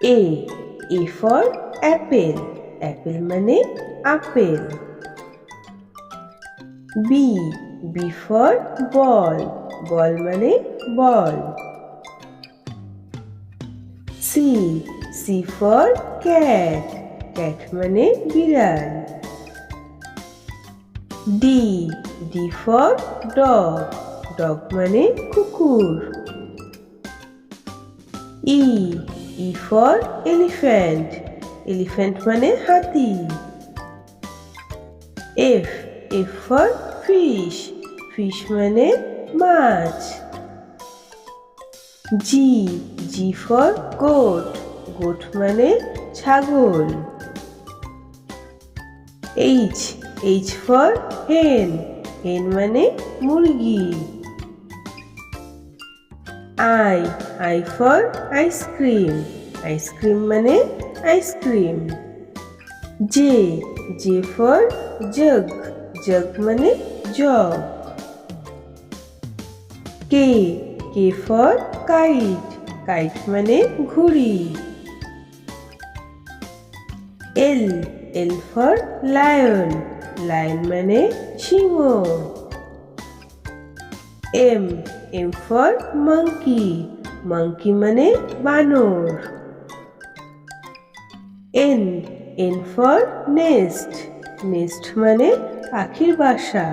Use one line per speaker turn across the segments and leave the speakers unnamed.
A. A for apple. Apple মানে apple. B. B for ball. Ball মানে বল। C. C for cat. Cat মানে বিড়াল। D. D for dog. Dog মানে কুকুর। E. E for elephant. Elephant মানে হাতি। F. F for fish. Fish মানে মাছ। G. G for goat. Goat মানে ছাগল। H. H for hen. Hen মানে মুরগি। I. I for ice cream. Ice cream মানে ice cream. J. J for jug. Jug মানে jug. K. K for kite. Kite মানে ঘুড়ি। L. L for lion. Lion মানে সিংহ। M. M for monkey. Monkey মানে বানর। N. N for nest. Nest মানে পাখির বাসা।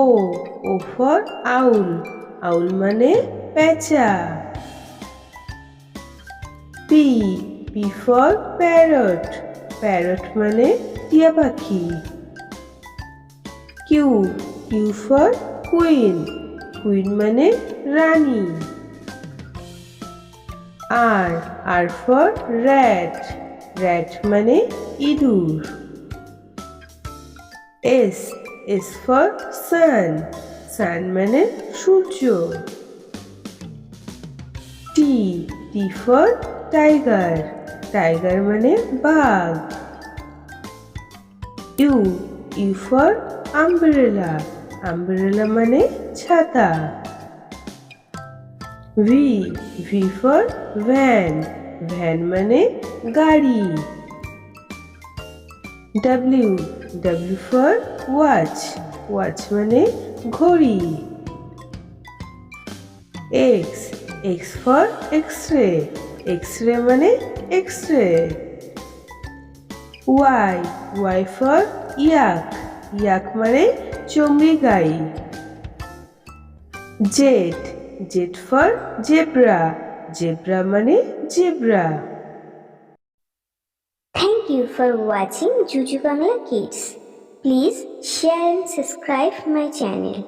O. O for owl. Owl মানে পেঁচা। P. P for parrot. Parrot মানে টিয়া পাখি। Q. Q for queen. Queen মানে রানী। R. R for rat. Rat মানে ইঁদুর। S. S for sun. Sun মানে সূর্য। T. T for tiger. Tiger মানে বাঘ। U. U for umbrella. Umbrella মানে ছাতা। V. V for van. Van মানে গাড়ি। W. W for watch. Watch মানে ঘড়ি। X. X for X-ray. X-ray মানে X-ray। Y. Y for yak. Yak মানে চমড়ি গাই। Z. Z for zebra. Zebra মানে zebra.
Thank you for watching Juju Bangla Kids. Please share and subscribe my channel.